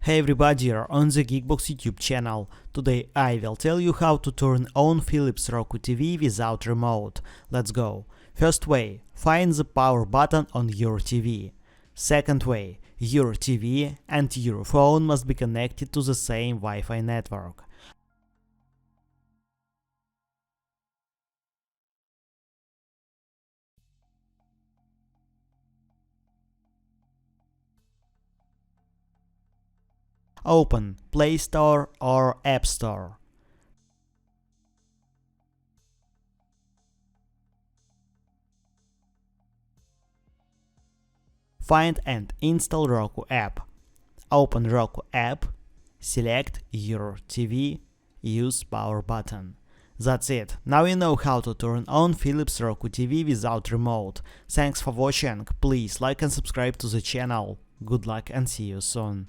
Hey everybody, you're on the GeekBox YouTube channel. Today I will tell you how to turn on Philips Roku TV without remote. Let's go. First way, find the power button on your TV. Second way, your TV and your phone must be connected to the same Wi-Fi network. Open Play Store or App Store. Find and install Roku app. Open Roku app, select your TV, use power button. That's it. Now you know how to turn on Philips Roku TV without remote. Thanks for watching. Please like and subscribe to the channel. Good luck and see you soon.